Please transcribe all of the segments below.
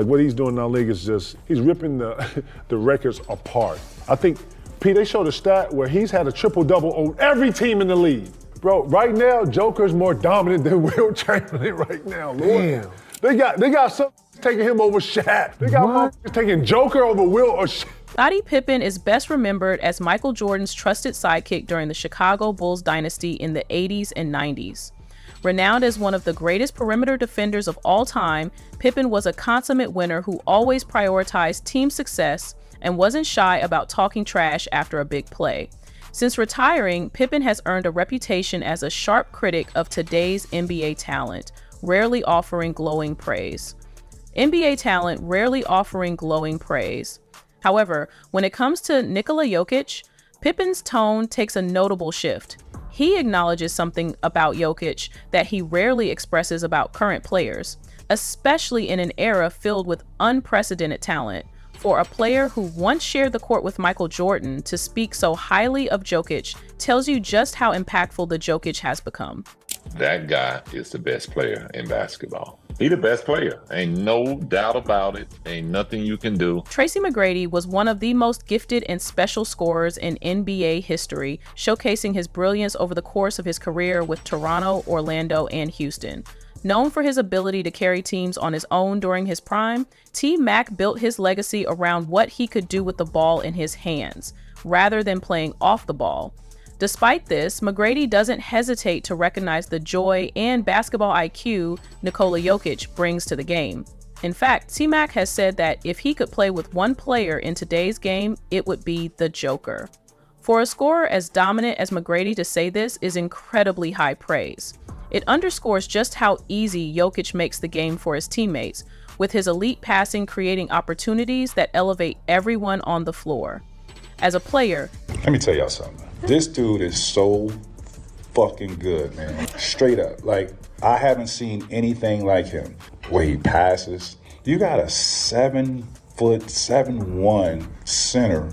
Like what he's doing in our league is just, he's ripping the records apart. I think, Pete, they showed a stat where he's had a triple-double on every team in the league. Bro, right now, Joker's more dominant than Will Chamberlain right now, Lord. Damn. They got some taking him over Shaq. They got taking Joker over Will or Shaq. Scottie Pippen is best remembered as Michael Jordan's trusted sidekick during the Chicago Bulls dynasty in the 80s and 90s. Renowned as one of the greatest perimeter defenders of all time, Pippen was a consummate winner who always prioritized team success and wasn't shy about talking trash after a big play. Since retiring, Pippen has earned a reputation as a sharp critic of today's NBA talent, rarely offering glowing praise. NBA talent rarely offering glowing praise. However, when it comes to Nikola Jokic, Pippen's tone takes a notable shift. He acknowledges something about Jokic that he rarely expresses about current players, especially in an era filled with unprecedented talent. For a player who once shared the court with Michael Jordan to speak so highly of Jokic tells you just how impactful the Jokic has become. That guy is the best player in basketball. He the best player. Ain't no doubt about it. Ain't nothing you can do. Tracy McGrady was one of the most gifted and special scorers in NBA history, showcasing his brilliance over the course of his career with Toronto, Orlando, and Houston. Known for his ability to carry teams on his own during his prime, T-Mac built his legacy around what he could do with the ball in his hands, rather than playing off the ball. Despite this, McGrady doesn't hesitate to recognize the joy and basketball IQ Nikola Jokic brings to the game. In fact, T-Mac has said that if he could play with one player in today's game, it would be the Joker. For a scorer as dominant as McGrady to say this is incredibly high praise. It underscores just how easy Jokic makes the game for his teammates, with his elite passing creating opportunities that elevate everyone on the floor. As a player, let me tell y'all something. This dude is so fucking good, man. Straight up. Like, I haven't seen anything like him. Where he passes. You got a 7'1" center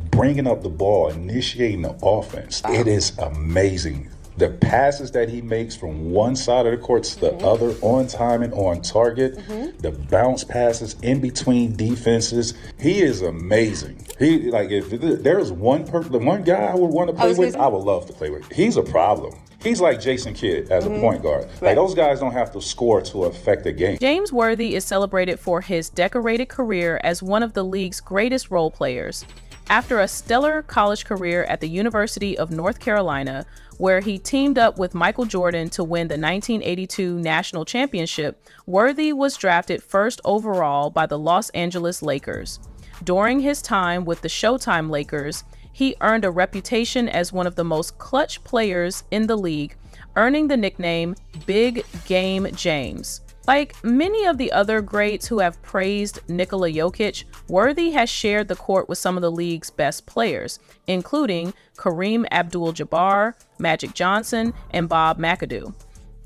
bringing up the ball, initiating the offense. It is amazing. The passes that he makes from one side of the court to the other, on time and on target, the bounce passes in between defenses, he is amazing. He, like, if there's one guy I would want to play with, I would love to play with. He's a problem. He's like Jason Kidd as a point guard. Like, those guys don't have to score to affect the game. James Worthy is celebrated for his decorated career as one of the league's greatest role players. After a stellar college career at the University of North Carolina, where he teamed up with Michael Jordan to win the 1982 national championship, Worthy was drafted first overall by the Los Angeles Lakers. During his time with the Showtime Lakers, he earned a reputation as one of the most clutch players in the league, earning the nickname Big Game James. Like many of the other greats who have praised Nikola Jokic, Worthy has shared the court with some of the league's best players, including Kareem Abdul-Jabbar, Magic Johnson, and Bob McAdoo.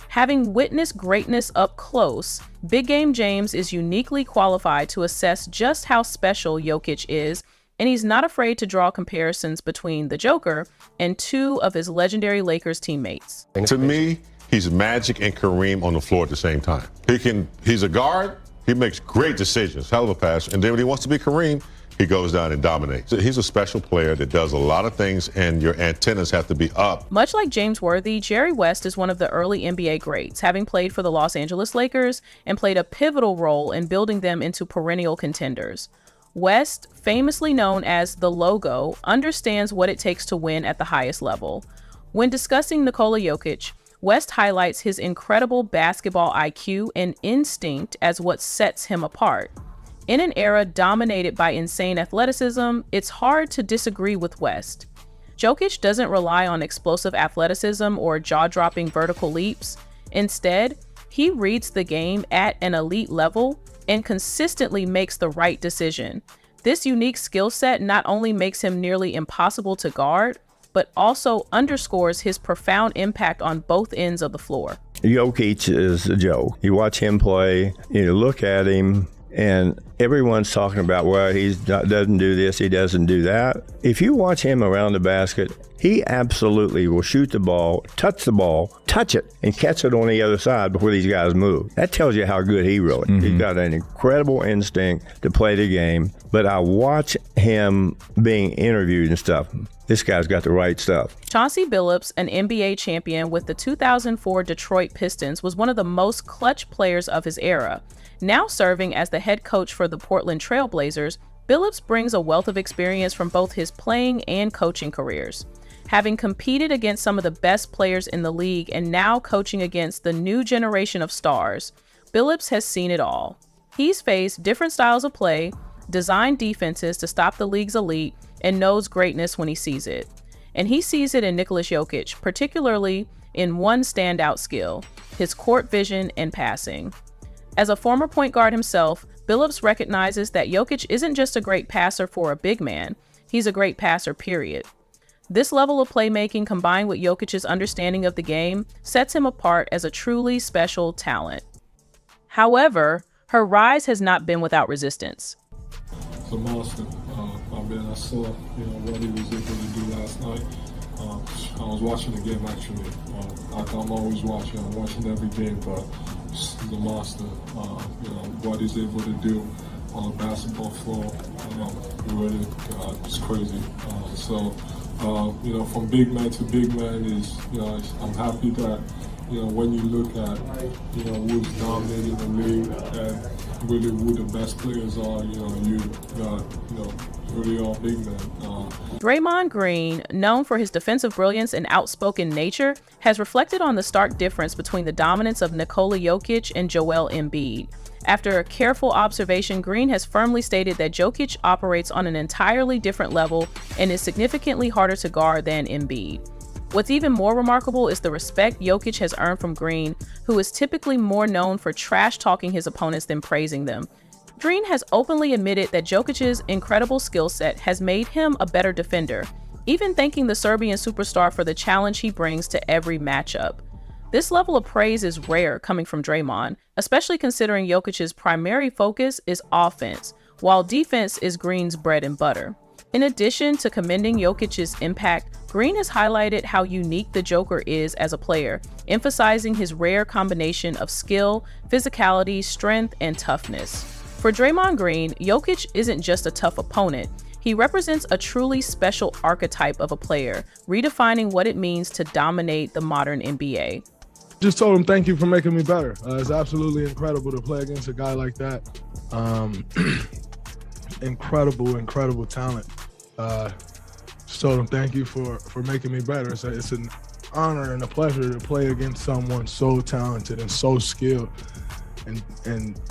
Having witnessed greatness up close, Big Game James is uniquely qualified to assess just how special Jokic is, and he's not afraid to draw comparisons between the Joker and two of his legendary Lakers teammates. To me, he's Magic and Kareem on the floor at the same time. He's a guard, he makes great decisions, hell of a pass, and then when he wants to be Kareem, he goes down and dominates. He's a special player that does a lot of things, and your antennas have to be up. Much like James Worthy, Jerry West is one of the early NBA greats, having played for the Los Angeles Lakers and played a pivotal role in building them into perennial contenders. West, famously known as the Logo, understands what it takes to win at the highest level. When discussing Nikola Jokic, West highlights his incredible basketball IQ and instinct as what sets him apart. In an era dominated by insane athleticism, it's hard to disagree with West. Jokic doesn't rely on explosive athleticism or jaw-dropping vertical leaps. Instead, he reads the game at an elite level and consistently makes the right decision. This unique skill set not only makes him nearly impossible to guard, but also underscores his profound impact on both ends of the floor. Jokic is a joke. You watch him play, you look at him, And everyone's talking about, well, he doesn't do this, he doesn't do that. If you watch him around the basket, he absolutely will shoot the ball, touch it, and catch it on the other side before these guys move. That tells you how good he really is. He's got an incredible instinct to play the game. But I watch him being interviewed and stuff. This guy's got the right stuff. Chauncey Billups, an NBA champion with the 2004 Detroit Pistons, was one of the most clutch players of his era. Now serving as the head coach for the Portland Trail Blazers, Billups brings a wealth of experience from both his playing and coaching careers. Having competed against some of the best players in the league and now coaching against the new generation of stars, Billups has seen it all. He's faced different styles of play, designed defenses to stop the league's elite, and knows greatness when he sees it. And he sees it in Nikola Jokic, particularly in one standout skill, his court vision and passing. As a former point guard himself, Billups recognizes that Jokic isn't just a great passer for a big man, he's a great passer, period. This level of playmaking combined with Jokic's understanding of the game sets him apart as a truly special talent. However, her rise has not been without resistance. It's a monster. I saw what he was able to do last night. I was watching the game actually. I'm always watching. I'm watching every game, but he's a monster. What he's able to do on the basketball floor, really, it's crazy. From big man to big man is, I'm happy that, when you look at, who's dominating the league and really who the best players are, you got, really all big men. Draymond Green, known for his defensive brilliance and outspoken nature, has reflected on the stark difference between the dominance of Nikola Jokic and Joel Embiid. After a careful observation, Green has firmly stated that Jokic operates on an entirely different level and is significantly harder to guard than Embiid. What's even more remarkable is the respect Jokic has earned from Green, who is typically more known for trash-talking his opponents than praising them. Green has openly admitted that Jokic's incredible skill set has made him a better defender, even thanking the Serbian superstar for the challenge he brings to every matchup. This level of praise is rare coming from Draymond, especially considering Jokic's primary focus is offense, while defense is Green's bread and butter. In addition to commending Jokic's impact, Green has highlighted how unique the Joker is as a player, emphasizing his rare combination of skill, physicality, strength, and toughness. For Draymond Green, Jokic isn't just a tough opponent. He represents a truly special archetype of a player, redefining what it means to dominate the modern NBA. Just told him thank you for making me better. It's absolutely incredible to play against a guy like that. Incredible talent. Just told him thank you for making me better. It's an honor and a pleasure to play against someone so talented and so skilled. And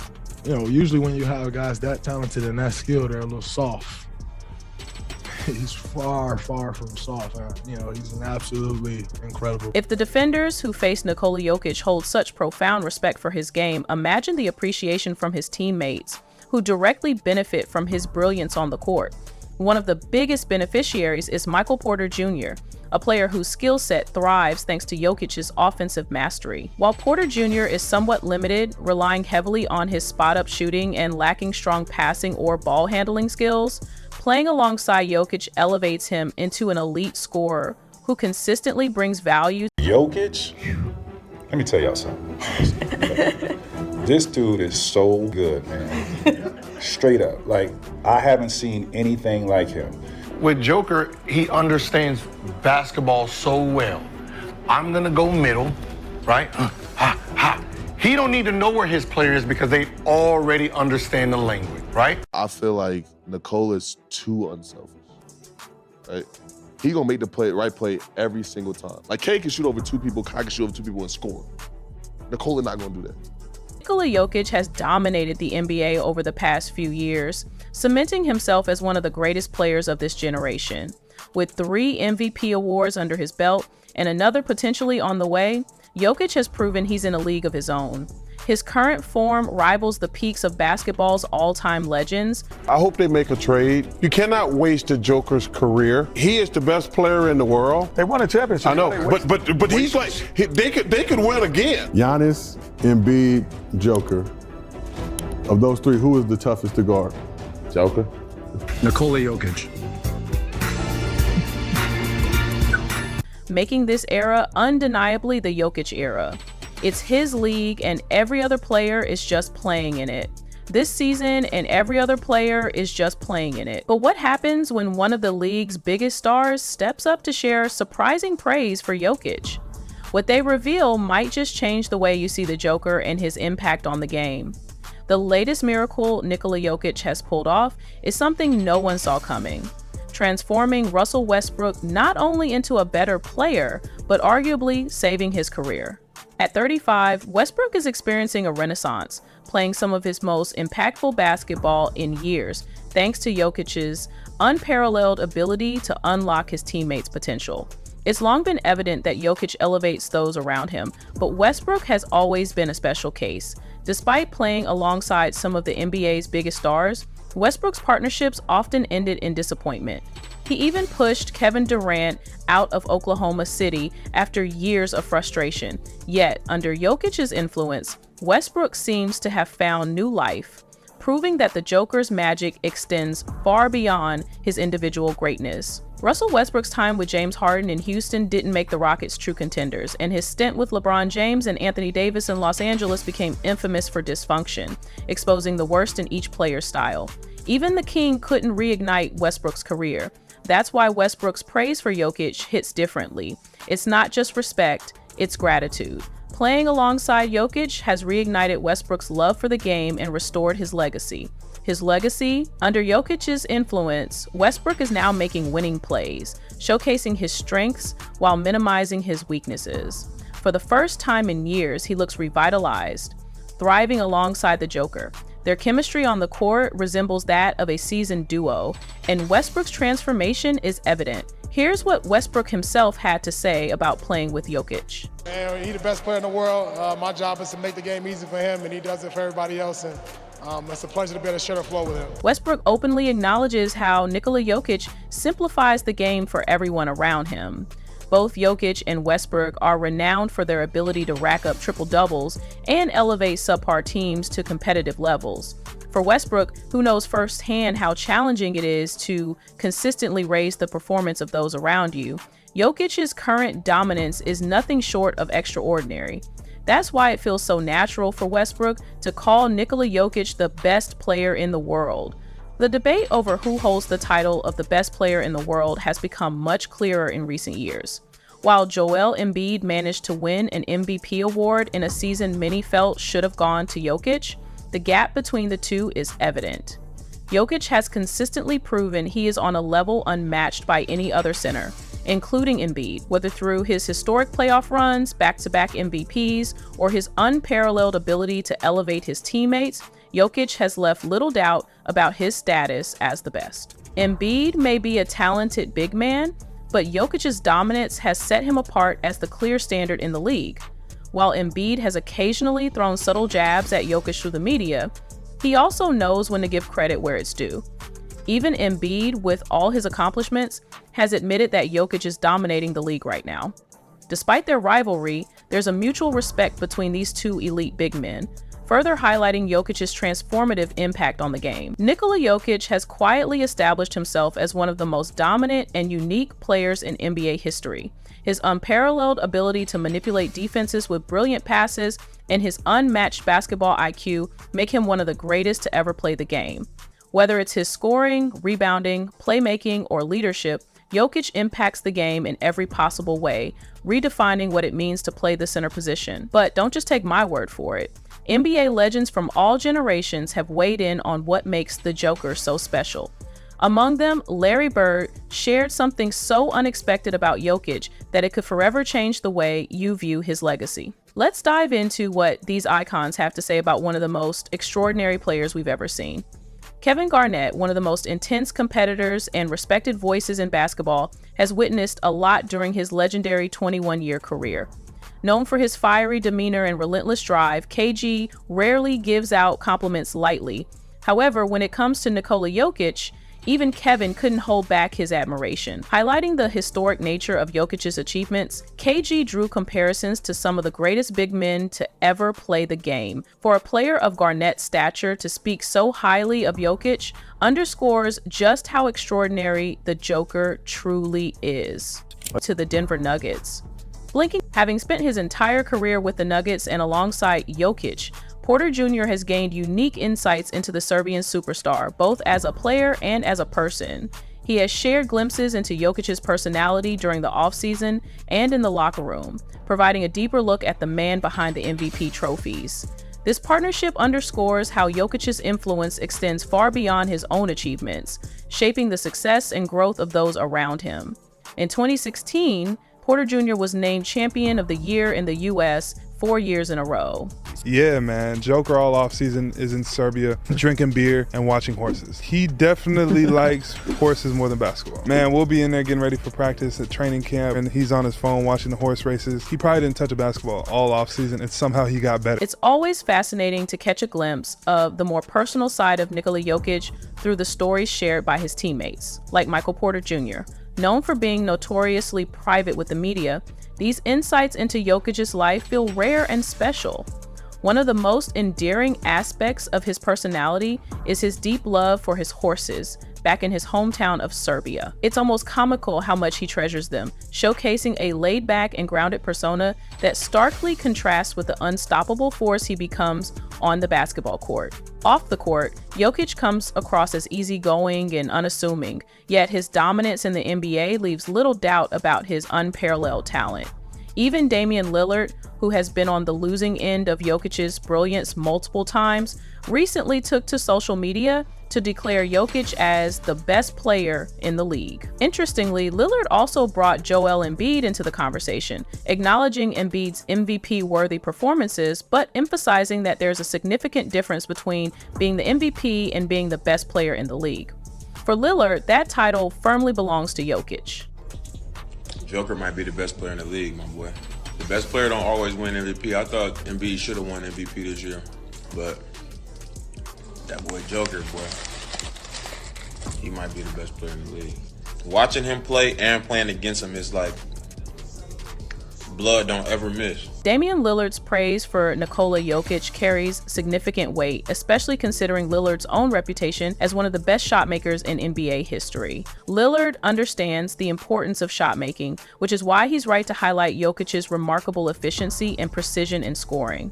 usually when you have guys that talented and that skilled, they're a little soft. He's far from soft. He's an absolutely incredible. If the defenders who face Nikola Jokic hold such profound respect for his game, imagine the appreciation from his teammates, who directly benefit from his brilliance on the court. One of the biggest beneficiaries is Michael Porter Jr., a player whose skill set thrives thanks to Jokic's offensive mastery. While Porter Jr. is somewhat limited, relying heavily on his spot-up shooting and lacking strong passing or ball handling skills, playing alongside Jokic elevates him into an elite scorer who consistently brings value. Jokic, let me tell y'all something. This dude is so good, man. Straight up. Like, I haven't seen anything like him. With Joker, he understands basketball so well. I'm gonna go middle, right? He don't need to know where his player is because they already understand the language, right? I feel like Nicola's too unselfish, right? He gonna make the right play every single time. Like, K can shoot over two people, Kai can shoot over two people and score. Nikola not gonna do that. Nikola Jokic has dominated the NBA over the past few years, cementing himself as one of the greatest players of this generation. With 3 MVP awards under his belt and another potentially on the way, Jokic has proven he's in a league of his own. His current form rivals the peaks of basketball's all-time legends. I hope they make a trade. You cannot waste the Joker's career. He is the best player in the world. They won a championship. I know, but he's like, they could win again. Giannis, Embiid, Joker. Of those three, who is the toughest to guard? Joker. Nikola Jokic. Making this era undeniably the Jokic era. It's his league and every other player is just playing in it. This season and every other player is just playing in it. But what happens when one of the league's biggest stars steps up to share surprising praise for Jokic? What they reveal might just change the way you see the Joker and his impact on the game. The latest miracle Nikola Jokic has pulled off is something no one saw coming, transforming Russell Westbrook not only into a better player, but arguably saving his career. At 35, Westbrook is experiencing a renaissance, playing some of his most impactful basketball in years, thanks to Jokic's unparalleled ability to unlock his teammates' potential. It's long been evident that Jokic elevates those around him, but Westbrook has always been a special case. Despite playing alongside some of the NBA's biggest stars, Westbrook's partnerships often ended in disappointment. He even pushed Kevin Durant out of Oklahoma City after years of frustration. Yet, under Jokic's influence, Westbrook seems to have found new life, proving that the Joker's magic extends far beyond his individual greatness. Russell Westbrook's time with James Harden in Houston didn't make the Rockets true contenders, and his stint with LeBron James and Anthony Davis in Los Angeles became infamous for dysfunction, exposing the worst in each player's style. Even the King couldn't reignite Westbrook's career. That's why Westbrook's praise for Jokic hits differently. It's not just respect, it's gratitude. Playing alongside Jokic has reignited Westbrook's love for the game and restored his legacy. Under Jokic's influence, Westbrook is now making winning plays, showcasing his strengths while minimizing his weaknesses. For the first time in years, he looks revitalized, thriving alongside the Joker. Their chemistry on the court resembles that of a seasoned duo, and Westbrook's transformation is evident. Here's what Westbrook himself had to say about playing with Jokic. Man, he's the best player in the world. My job is to make the game easy for him, and he does it for everybody else. And it's a pleasure to be able to share the floor with him. Westbrook openly acknowledges how Nikola Jokic simplifies the game for everyone around him. Both Jokic and Westbrook are renowned for their ability to rack up triple-doubles and elevate subpar teams to competitive levels. For Westbrook, who knows firsthand how challenging it is to consistently raise the performance of those around you, Jokic's current dominance is nothing short of extraordinary. That's why it feels so natural for Westbrook to call Nikola Jokic the best player in the world. The debate over who holds the title of the best player in the world has become much clearer in recent years. While Joel Embiid managed to win an MVP award in a season many felt should have gone to Jokic, the gap between the two is evident. Jokic has consistently proven he is on a level unmatched by any other center, including Embiid, whether through his historic playoff runs, back-to-back MVPs, or his unparalleled ability to elevate his teammates. Jokic has left little doubt about his status as the best. Embiid may be a talented big man, but Jokic's dominance has set him apart as the clear standard in the league. While Embiid has occasionally thrown subtle jabs at Jokic through the media, he also knows when to give credit where it's due. Even Embiid, with all his accomplishments, has admitted that Jokic is dominating the league right now. Despite their rivalry, there's a mutual respect between these two elite big men, further highlighting Jokic's transformative impact on the game. Nikola Jokic has quietly established himself as one of the most dominant and unique players in NBA history. His unparalleled ability to manipulate defenses with brilliant passes and his unmatched basketball IQ make him one of the greatest to ever play the game. Whether it's his scoring, rebounding, playmaking, or leadership, Jokic impacts the game in every possible way, redefining what it means to play the center position. But don't just take my word for it. NBA legends from all generations have weighed in on what makes the Joker so special. Among them, Larry Bird shared something so unexpected about Jokic that it could forever change the way you view his legacy. Let's dive into what these icons have to say about one of the most extraordinary players we've ever seen. Kevin Garnett, one of the most intense competitors and respected voices in basketball, has witnessed a lot during his legendary 21-year career. Known for his fiery demeanor and relentless drive, KG rarely gives out compliments lightly. However, when it comes to Nikola Jokic, Even Kevin couldn't hold back his admiration. Highlighting the historic nature of Jokic's achievements, KG drew comparisons to some of the greatest big men to ever play the game. For a player of Garnett's stature to speak so highly of Jokic underscores just how extraordinary the Joker truly is. To the Denver Nuggets. Blinking, having spent his entire career with the Nuggets and alongside Jokic, Porter Jr. has gained unique insights into the Serbian superstar, both as a player and as a person. He has shared glimpses into Jokic's personality during the offseason and in the locker room, providing a deeper look at the man behind the MVP trophies. This partnership underscores how Jokic's influence extends far beyond his own achievements, shaping the success and growth of those around him. In 2016, Porter Jr. was named Champion of the Year in the U.S. 4 years in a row. Yeah, man. Joker all offseason is in Serbia, drinking beer and watching horses. He definitely likes horses more than basketball. Man, we'll be in there getting ready for practice at training camp, and he's on his phone watching the horse races. He probably didn't touch a basketball all offseason, and somehow he got better. It's always fascinating to catch a glimpse of the more personal side of Nikola Jokic through the stories shared by his teammates, like Michael Porter Jr. Known for being notoriously private with the media, these insights into Jokic's life feel rare and special. One of the most endearing aspects of his personality is his deep love for his horses back in his hometown of Serbia. It's almost comical how much he treasures them, showcasing a laid-back and grounded persona that starkly contrasts with the unstoppable force he becomes on the basketball court. Off the court, Jokic comes across as easygoing and unassuming, yet his dominance in the NBA leaves little doubt about his unparalleled talent. Even Damian Lillard, who has been on the losing end of Jokic's brilliance multiple times, recently took to social media to declare Jokic as the best player in the league. Interestingly, Lillard also brought Joel Embiid into the conversation, acknowledging Embiid's MVP-worthy performances, but emphasizing that there's a significant difference between being the MVP and being the best player in the league. For Lillard, that title firmly belongs to Jokic. Joker might be the best player in the league, my boy. The best player don't always win MVP. I thought Embiid should have won MVP this year, but that boy Joker, boy, he might be the best player in the league. Watching him play and playing against him is like blood don't ever miss. Damian Lillard's praise for Nikola Jokic carries significant weight, especially considering Lillard's own reputation as one of the best shot makers in NBA history. Lillard understands the importance of shot making, which is why he's right to highlight Jokic's remarkable efficiency and precision in scoring.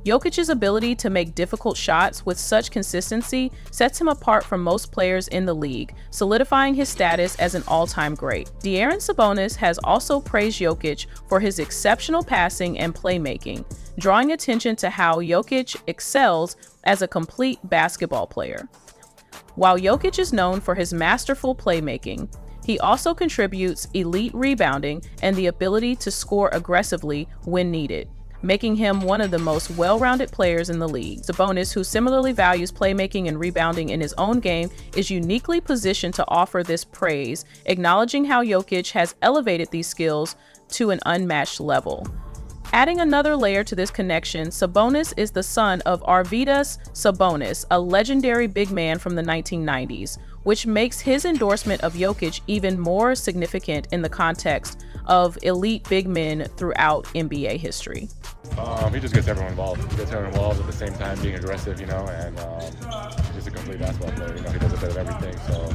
Jokic's ability to make difficult shots with such consistency sets him apart from most players in the league, solidifying his status as an all-time great. De'Aaron Sabonis has also praised Jokic for his exceptional passing and playmaking, drawing attention to how Jokic excels as a complete basketball player. While Jokic is known for his masterful playmaking, he also contributes elite rebounding and the ability to score aggressively when needed, making him one of the most well-rounded players in the league. Sabonis, who similarly values playmaking and rebounding in his own game, is uniquely positioned to offer this praise, acknowledging how Jokic has elevated these skills to an unmatched level. Adding another layer to this connection, Sabonis is the son of Arvydas Sabonis, a legendary big man from the 1990s, which makes his endorsement of Jokic even more significant in the context of elite big men throughout NBA history. He just gets everyone involved. He gets everyone involved at the same time being aggressive, and he's just a complete basketball player. He does a bit of everything. So,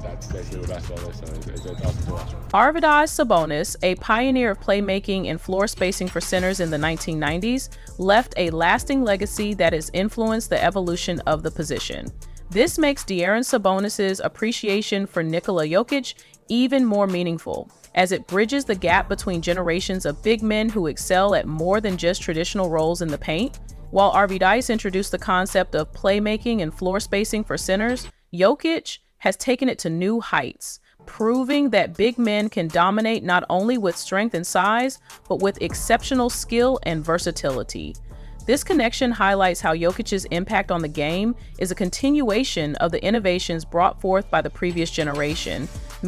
that's basically what basketball is. So it's awesome to watch. Arvydas Sabonis, a pioneer of playmaking and floor spacing for centers in the 1990s, left a lasting legacy that has influenced the evolution of the position. This makes De'Aaron Sabonis' appreciation for Nikola Jokic even more meaningful, as it bridges the gap between generations of big men who excel at more than just traditional roles in the paint. While Arvydas introduced the concept of playmaking and floor spacing for centers, Jokic has taken it to new heights, proving that big men can dominate not only with strength and size, but with exceptional skill and versatility. This connection highlights how Jokic's impact on the game is a continuation of the innovations brought forth by the previous generation,